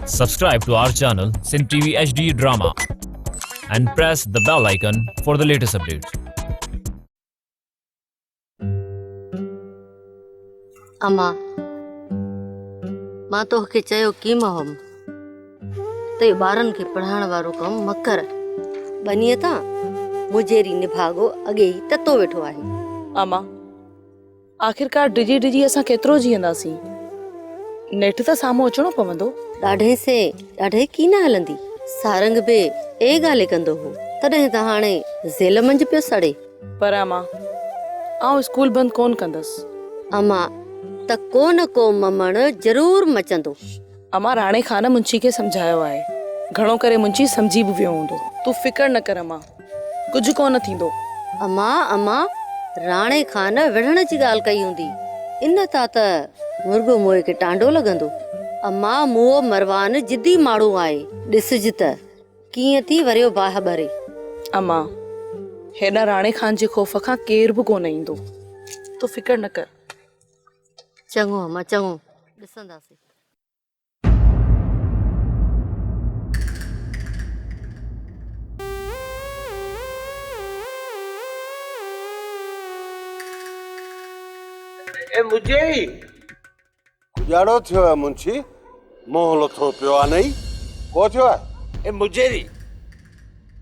Subscribe to our channel Sin TV HD Drama and press the bell icon for the latest updates. अम्मा मां तोखे चयो कीम हुअमि ते ॿारनि खे पढ़ाइण वारो कमु म कर बनीअ तां मुजेरी निभागो अॻे ई ततो वेठो आहे। अमा आखिरकार डिजी डिजी असां केतिरो जीअंदासीं। नेठ त साम्हूं अचणो पवंदो। ॾाढे से ॾाढे की न हलंदी। सारंग बि ए ॻाल्हि कंदो हो तॾहिं त हाणे ज़ेल मंझि पियो सड़े। पर अमा आउं स्कूल बंदि कोन कंदसि। अम्मा त को न को ममण ज़रूर मचंदो। अमा राणे खान मुंशी खे सम्झायो आहे, घणो करे मुंशी सम्झी बि वियो हूंदो। तूं फिकर न कर अमा, कुझु कोन थींदो। अम्मा राणे खान विढ़ण जी ॻाल्हि कई हूंदी, इन तां त मुर्गो मोए खे टांडो लॻंदो। अम्मा मुओ मरवान जिद्दी माण्हू आहे, ॾिसज त कीअं थी वरियो बाहि भरे। अमा हेॾा राणे खान जे ख़ौफ़ खां केर बि कोन ईंदो, तूं फिकर न कर। चङो अम्मा चङो, ॾिसंदासीं। ए मुझे गुजारो थियो है मुंशी, मोह लथो पियो आहे नहीं को थियो है? ए मुझेरी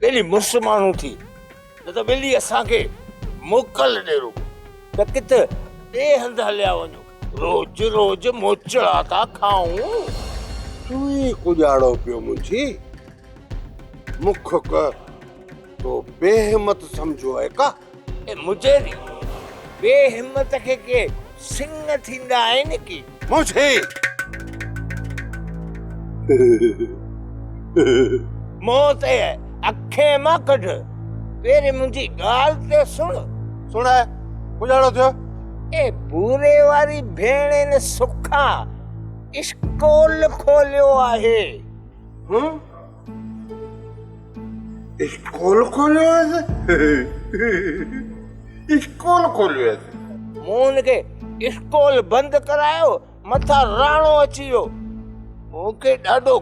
बेली मुसलमानू थी न त बेली असां के मोकल ॾेरो त कित ॿे हंध हलिया वञो। रोज रोज मोचड़ा था खाऊं। तू ही गुजारो पियो मुंशी, मुख कर तो बेहिम्मत समझो है का? ए मुझेरी बेहिम्मत के सिंह थींदा आहिनि की? मुंशी मौत है अखे मां कढ, पहिरीं मुंहिंजी ॻाल्हि ते सुण है गुजारो थियो। ए बूरे वारी भेण ने सुखा स्कूल खोलियो आहे। स्कूल खोलियो है? स्कूल खोलियो है? मूं के स्कूल बंद करायो, मथा राणो अची वियो। मूंखे ॾाढो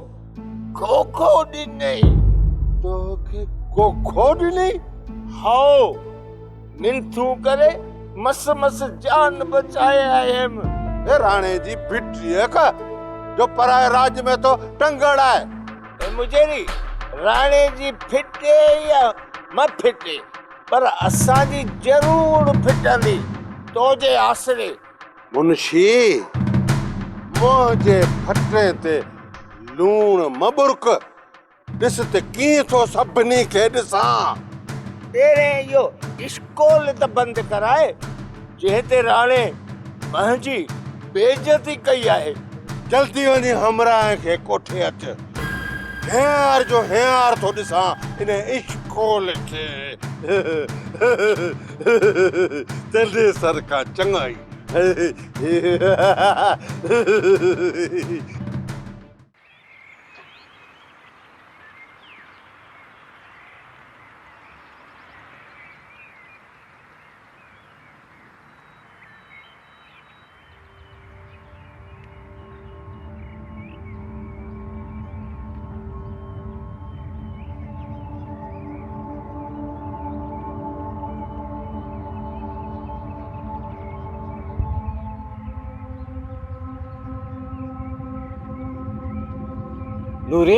खोखो ॾिनई। तो के खोखो ॾिनई? हाओ मिनथू करे मस मस जान बचाए आयम। ए राणे जी भिटी है का जो पराए राज्य में तो टंगड़ है। ए मुझेरी राणे जी फिटे या म फिटे पर असां जी जरूर फिटंदी तोजे आसरे। मुंशी मुझे फटे ते लूण मबुरक ॾिस त कीअं थो सभिनी खे ॾिसां। पहिरें इहो स्कूल त बंदि कराए जंहिं राणे पंहिंजी बेइज्जती कई आहे। जल्दी वञी हमराह खे कोठे अच, हेयार जो हेयार थो ॾिसां इन स्कूल खे। तॾहिं सर खां चङाई। नूरी,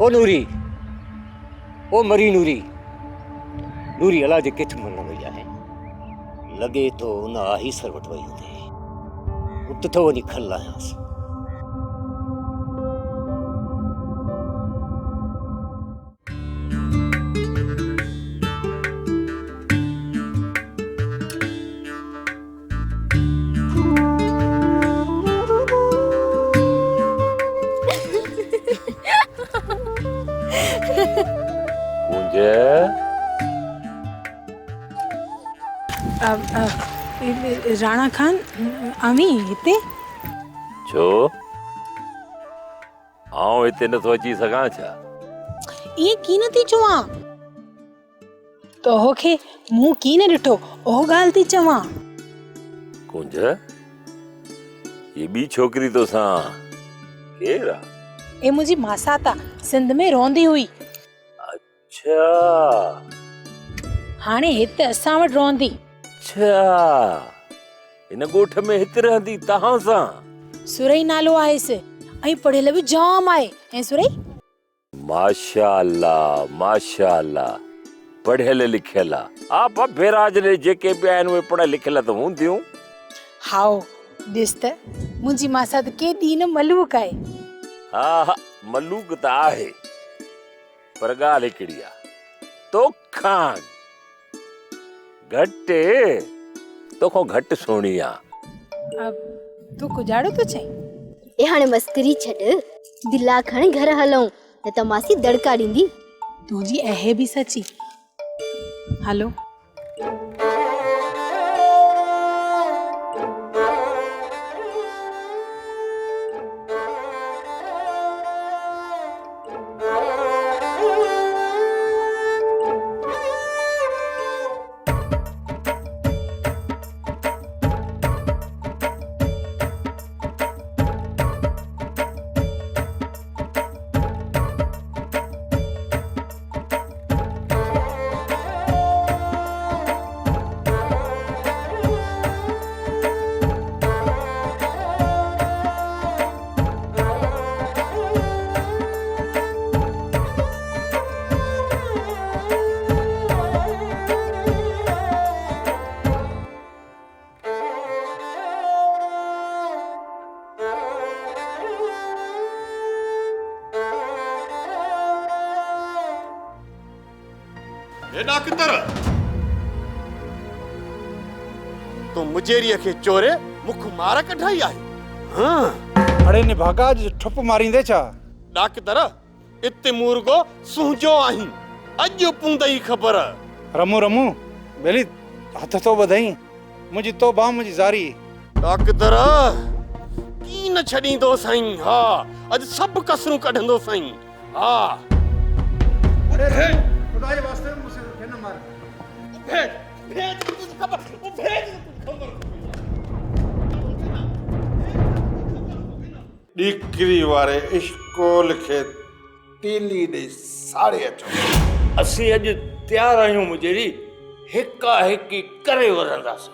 ओ नूरी, ओ मरी नूरी, नूरी अला जे किथ मन वई आहे। लगे तो उन आही सर वट वई हूंदी, उत तो वञी खल आयांसि। राणा खान आमी हिते छो आऊं हिते नथो अची सघां छा? ये की न थी चवां तोखे मूं की न ॾिठो ओह ॻाल्हि थी चवां। कुंज ये बी छोकरी तो सां केरु आहे? ए मुंहिंजी मासाता सिंध में रहंदी हुई, अच्छा हाणे हिते असां वटि रहंदी। अच्छा इन ॻोठ में हिते रहंदी तव्हां सां? सुरई नालो आहेसि ऐं पढ़ियल बि जाम आहे। ऐं सुरई माशाअल्लाह माशाअल्लाह, पढ़ियल लिखियल आहे। हा भेराज ने जेके बि आहिनि उहे पढ़ियल लिखियल त हूंदियूं। हाओ ॾिस त मुंहिंजी मासा त केॾी न मलूक आहे। हा हा मलूक त आहे, पर ॻाल्हि हिकिड़ी आहे, तोखां घटि तोखां घटि सुहिणी आहे। तूं कुजाड़ो थो चई? ए हाणे मस्करी छॾ, दिला खण घर हलूं न त मासी दड़का ॾींदी। तुंहिंजी अहे बि सची। हलो तो मुजेरीअ खे चोरे मुख मार कढाई आहे। हाँ अड़े निभागा ठुप मारींदे छा? डाक्टर इते मुर्गो सूंजो आहीं, अॼु पुंदई ख़बर। रमू रमू बेली हथ तो बधाई, मुंहिंजी तौबा मुंहिंजी ज़ारी। डाक्टर की न छॾींदो साईं। हा अॼु सभु कसरूं कढंदो साईं। हा अरे खुदा जे वास्ते मुझसे न मार। भेज भेज तुझे खबर, वो भेज खबर। डिक्री वारे इश्कोल खे तीली ॾेई साड़े अचो। असीं अॼु तयारु आहियूं मुजेरी, हिका हिकी करे वरंदासीं।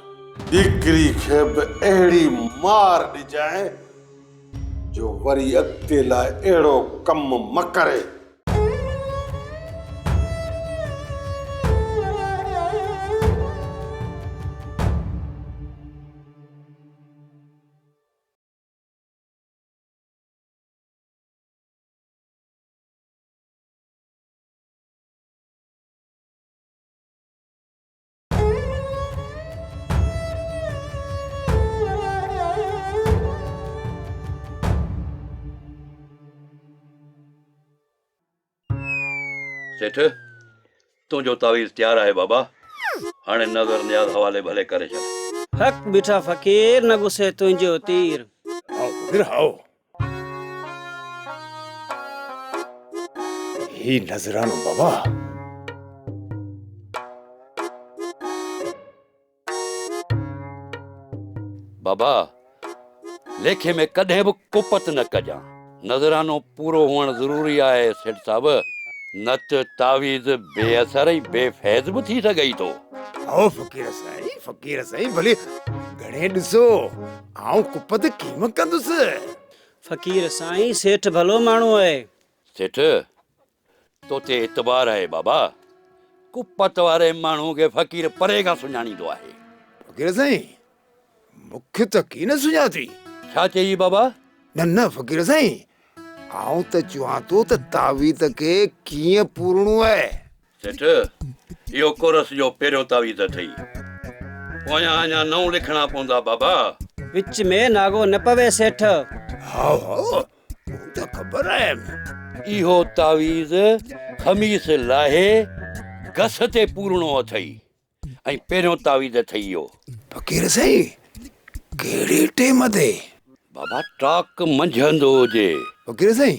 डिक्री खे बि अहिड़ी मार ॾिजाए जो वरी अॻिते लाइ अहिड़ो कमु म करे। सेठ तुंहिंजो तावीज़ तैयार आहे बाबा, हाणे नज़र नियाज़ हवाले भले करे छॾ। हक बीठा फ़कीर न गुस्से तुंहिंजो तीर। आओ ही नजरानो बाबा। बाबा लेखे में कॾहिं बि कुपत न कजां, नज़रानो पूरो हुअणु ज़रूरी आहे सेठ साहब, न त तावीज़ बेअसर ई बेफैज़ बि थी सघई थो। आओ फकीर साईं भले घणे ॾिसो, आऊं कुपत कीमत कंदुसि। फ़कीर साईं सेठ भलो माण्हू आहे। सेठ तोते एतबार आहे बाबा, कुपत वारे माण्हू खे फ़कीर परे खां सुञाणींदो आहे। फकीर साईं मूंखे त की न सुञाती। छा चई बाबा? न फकीर साईं, आऊं त चवां थो त तावीज़ खे कीअं पूरणो आहे। सेठ इहो कोरस जो पहिरियों तावीज़ अथई, पोयां अञा 9 लिखणा पवंदा बाबा। विच में नागो न पवे सेठ। हाओ त ख़बर आहे। इहो तावीज़ खमीस लाहे घस ते पूरणो अथई, ऐं पहिरियों तावीज़ अथई इहो। फकीर साईं कहिड़े टेम ते? बाबा टाक मंझंदो हुजे। फकीर साईं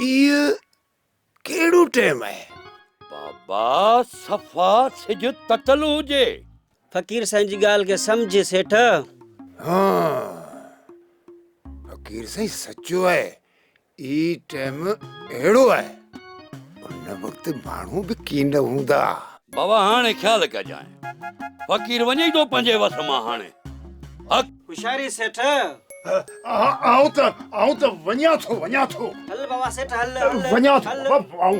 इहो कहिड़ो टेम आहे? बाबा सफ़ा सिज ततल हुजे। फ़कीर साईं जी ॻाल्हि खे सम्झ सेठ। हाँ फकीर साईं सचो आहे, ई टाइम अहिड़ो आहे उन वक़्तु माण्हू बि कीन हूंदा। बाबा हाणे ख्याल कजांइ फ़कीर वञे थो पंहिंजे वस मां हाणे। होशियारी सेठ। आऊं त वञा थो हल बाबा सेठ हल वञा थो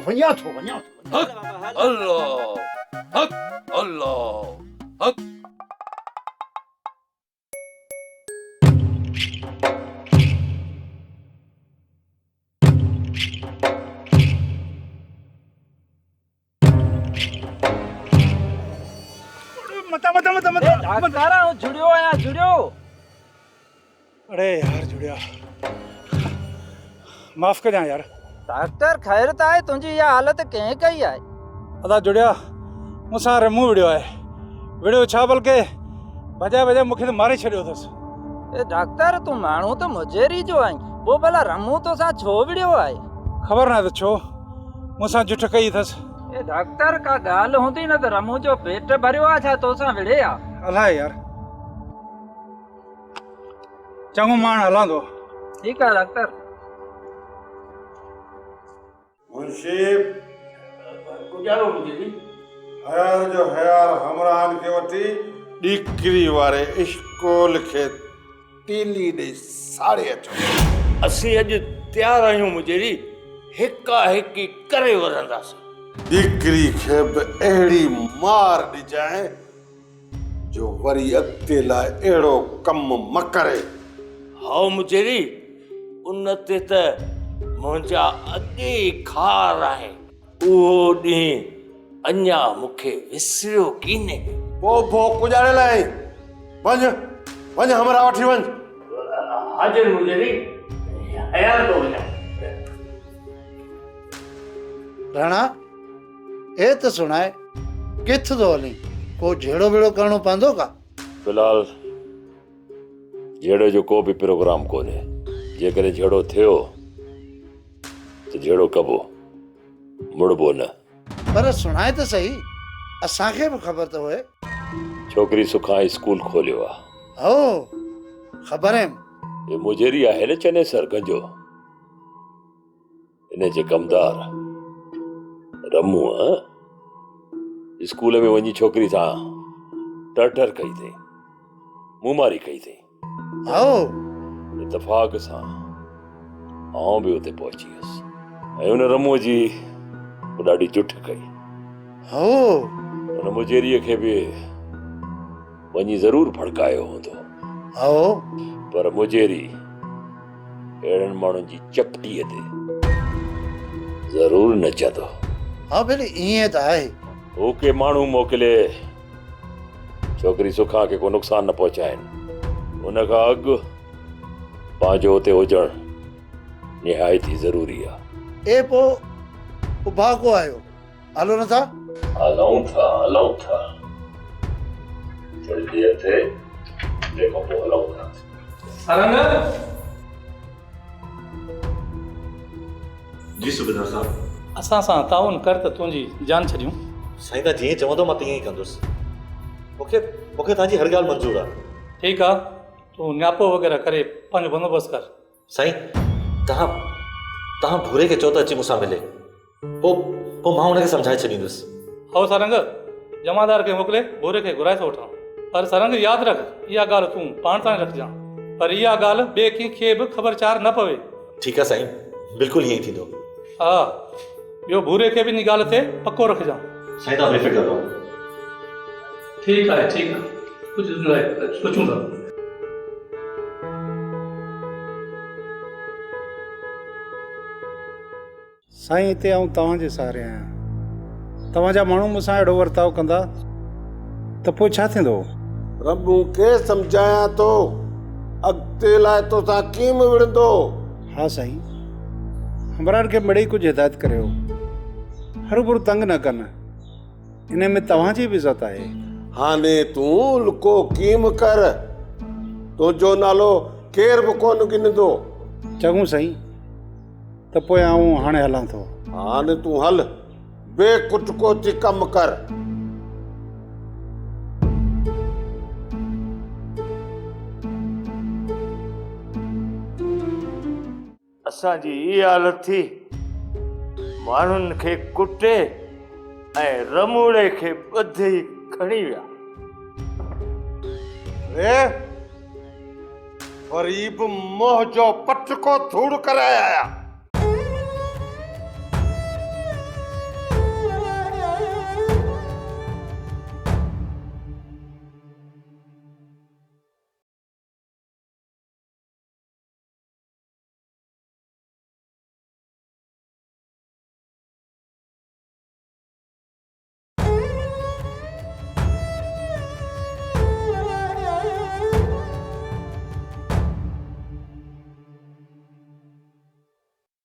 वञा थो अल्लाह हक अल्लाह हक। जुड़ियो। अरे यार जुड़िया माफ कजां यार। डॉक्टर खैर त आहे तुंहिंजी इहा हालत कंहिं कई आहे? अदा जुड़िया मूंसां रमू विड़ियो आहे। विड़ियो छा बल्कि बजाए मूंखे त मारे छॾियो अथसि। ए डॉक्टर तूं माण्हू त मुजेरी जो आहीं, पोइ भला रमू तोसां छो विड़ियो आहे? ख़बर न आहे त छो मूंसां जुठ कई अथसि। ए डॉक्टर का ॻाल्हि हूंदी न त रमू जो पेट भरियो आहे छा तोसां विड़े आहे? अलाए यार चङो मां हलां थो। ठीकु आहे डॉक्टर। मुंशी हयार जो हयार हमरान खे वठी ॾिकरी वारे स्कूल खे तीली ॾेई साड़े अचो। असीं अॼु तयारु आहियूं मुंहिंजी हिका हिकी करे वरंदासीं। ॾिकरी खे बि अहिड़ी मार ॾिजांइ जो वरी अॻिते लाइ अहिड़ो कमु म करे। हाओ मुंहिंजी उन ते त मुंहिंजा अॻे खार आहे। उहो ॾींहुं अञा मूंखे विसरियो कीने। पोइ गुज़ारियल आहीं। वञ हमरा वठी वञ। हाज़िर मुंहिंजी हयार थो वञा। राणा ए त सुणाए किथे थो हली? को झेड़ो बेड़ो करणो पवंदो का? फिलहाल झेड़े जो को बि प्रोग्राम कोन्हे। जेकॾहिं झेड़ो थियो त झेड़ो कबो, मुड़बो न। पर सुणाए त सही, असांखे बि ख़बर त हुए। छोकिरी सुखा स्कूल खोलियो आहे। हो ख़बर है। ये मुजेरी आहे न चने सरगंज जो, इन जे कमदार रमू स्कूल में वञी छोकिरी सां टर कई अथई, मुंहमारी कई अथई। इतफाक़ सां आउं बि उते पहुची वियुसि ऐं उन रमूअ जी ॾाढी जुठ कई। उन मुजेरीअ खे बि वञी ज़रूर भड़कायो हूंदो, पर मुजेरी अहिड़नि माण्हुनि जी चपटीअ ते ज़रूर नचंदो। हाँ भले ईअं त आहे। हू के माण्हू मोकिले छोकिरी सुखा खे को नुक़सान न पहुचाइनि, उन खां अॻु पंहिंजो उते हुजणु निहायती ज़रूरी आहे। ए पोइ भागो आयो, हलो नथा? हलूं था थोड़ी देर थे देखो पोइ हलूं था। जी सुबेदार साहब। असां सां ताउन कर त तुंहिंजी जान छॾियूं। साईं तव्हां जीअं चवंदो मां तीअं ई कंदुसि। मूंखे तव्हांजी हर ॻाल्हि मंज़ूर आहे। ठीकु आहे, तूं न्यापो वग़ैरह करे पंहिंजो बंदोबस्तु कर। साईं तव्हां भूरे खे चओ त अची मूंसां मिले, पोइ मां हुनखे सम्झाए छॾींदुसि। हो सरंग, जमादार खे मोकिले भूरे खे घुराए थो वठां, पर सरंग यादि रख इहा ॻाल्हि तूं पाण सां रखजांइ, पर इहा ॻाल्हि ॿिए कंहिंखे बि ख़बरचार न पवे। ठीकु आहे साईं, बिल्कुलु ईअं ई थींदो। हा, ॿियो भूरे खे बि इन ॻाल्हि ते पको रखजांइ। साईं तव्हां बेफ़िक्र रहो। ठीकु आहे कुझु सोचूं था। साईं हिते आऊं तव्हांजे सहारे आहियां। तव्हांजा माण्हू मूंसां अहिड़ो वर्ताव कंदा त पोइ छा थींदो? रमू खे सम्झायां थो, अॻिते लाइ तोसां कीअं विड़ंदो। हा साईं, हमरान खे मिड़ई कुझु हिदायत करियो, हरूभरू तंग न कनि, इन में तव्हांजी बि इज़त आहे। हाणे तूं लुको कीम कर, तुंहिंजो नालो केर बि कोन गिनंदो। चङो साईं, त पोइ आऊं हाणे हलां थो। हाणे तूं हल, बेकुटकोती कमु कर। असांजी इहा हालत थी माण्हुनि खे कुटे ऐं रमूड़े खे ॿधी खणी विया। ग़रीब मोह जो पटको धूड़ करे आया।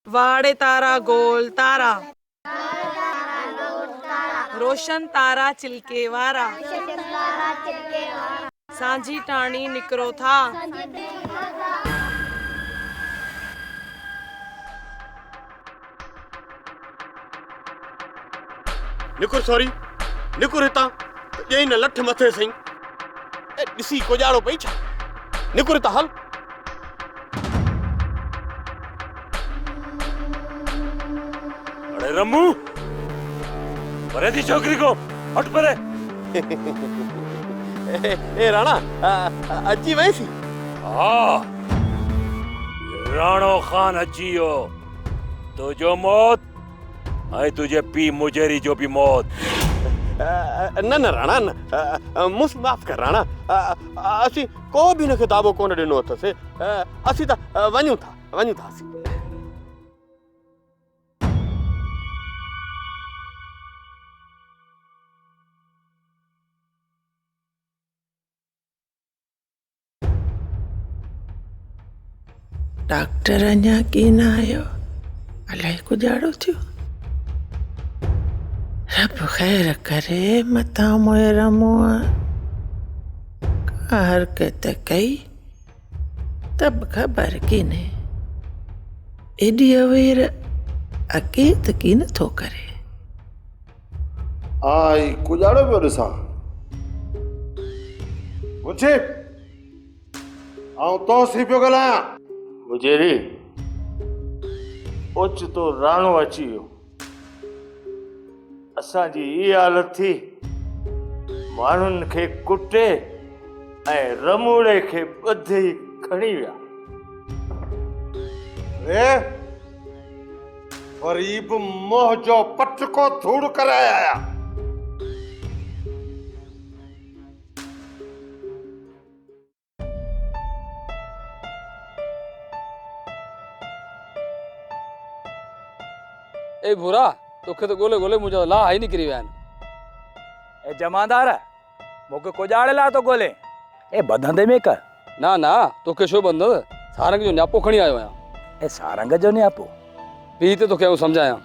वाड़े तारा गोल तारा, रोशन तारा चिलके वारा, सांझी टाणी निकरो था। निकुर सॉरी निकुर हितां ये न लठ मथे सही ॾिसी कोजाड़ो पई छा। निकुर हितां हल। अरे रमू परे थी छोकरी को हट परे। ए राणा अची वैसी। हाँ राणो खान अची हो तुझो मौत ऐं तुझे पी मुजेरी जो भी मौत। न न राणा न मुस माफ़ कर राणा असी को भी न किताबो कोन ॾिनो अथसि। असी त वञूं था असी। डॉक्टर अञा की न आयो, अलाए गुजारो थियो। रब खैर करे मथा मोए रमुआ का हरकत कई तब खबर की ने एडी अवेर अके त की न थो करे। आई गुजारो पियो ॾिसां। मुझे आऊं तो सी पियो ॻाल्हायां। मुजेरी ओचितो राणो अची वियो। असांजी इहा हालत थी माण्हुनि खे कुटे ऐं रमूड़े खे ॿधी खणी विया। ग़रीब मोह जो पटको धूड़ करे आया। ए भूरा तोखे तो गोले गोले मुझे ला ही निकरी वैन। ए जमादार मोके कोजाड़े ला तो गोले ए बंधंदे में कर। ना ना तोखे शो बंद सारंग जो न्यापो खणी आयो आहियां। ए सारंग जो न्यापो पी ते तोखे समझाया।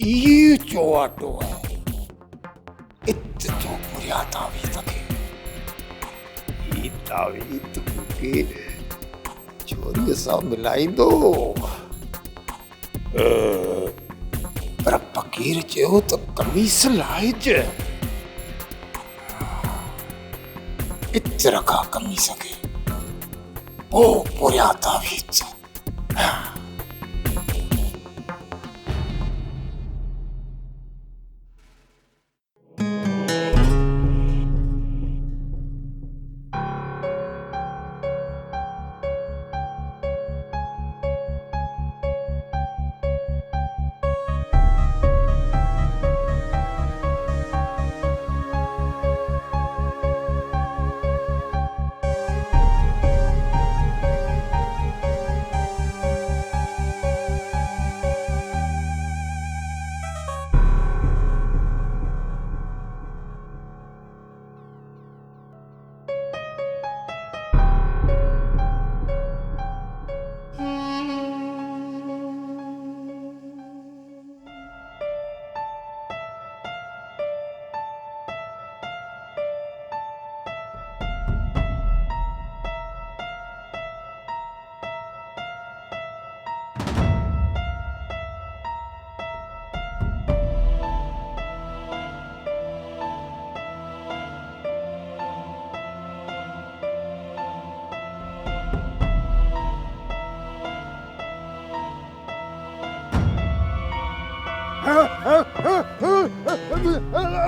ये चौआटो है इत्तो बुरिया तावीज़ के ये तावीज़ के चोरी सा मिलाई दो। पर फकीर चयो तो कमीस लाइज इत रखा कमीस के ओ बुरिया तावीज़।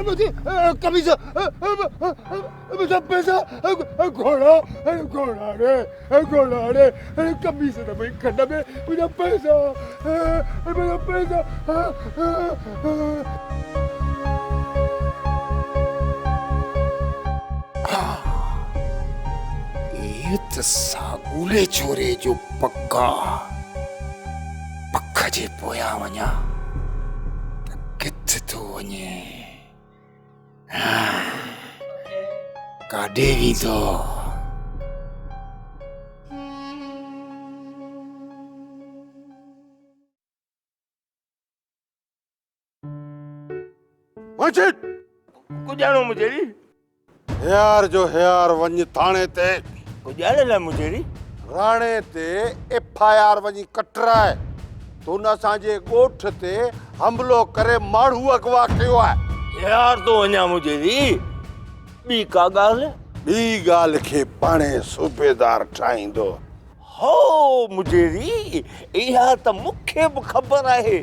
मुझे कभी से मुझे पैसा घोड़ा घोड़ा रे कभी से ना भाई खड्डा में मुझे पैसा ये तो सागुले छोरे जो पक्का जे पोया वञा त किथे थो वञे काॾे वेंदो कुॼाणो मुंहिंजी यार जो यार वञ थाणे ते कुॼाणे लाइ मुंहिंजी राणे ते FIR वञी कटराए तो उन असांजे ॻोठ ते हमलो करे माण्हू अगवा कयो आहे यार तो वञा मुंहिंजी ॿी का ॻाल्हि ॿी ॻाल्हि खे पाणे सूबेदार ठाहींदो हो मुंहिंजी इहा त मूंखे बि ख़बर आहे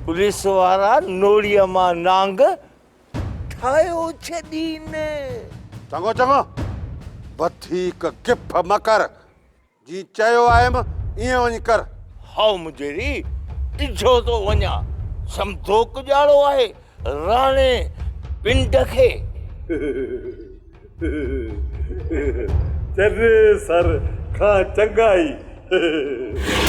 पुलिस वारा नोड़ीअ मां नांग ठाहियो छॾीनि चङो चङो वधीक गिफ म कर जी चयो आयमि ईअं वञी कर हाउ मुंहिंजी ॾिठो थो वञा सम्झो कुॼाणो आहे राणे पिंड खे चरे सर खां चङा ई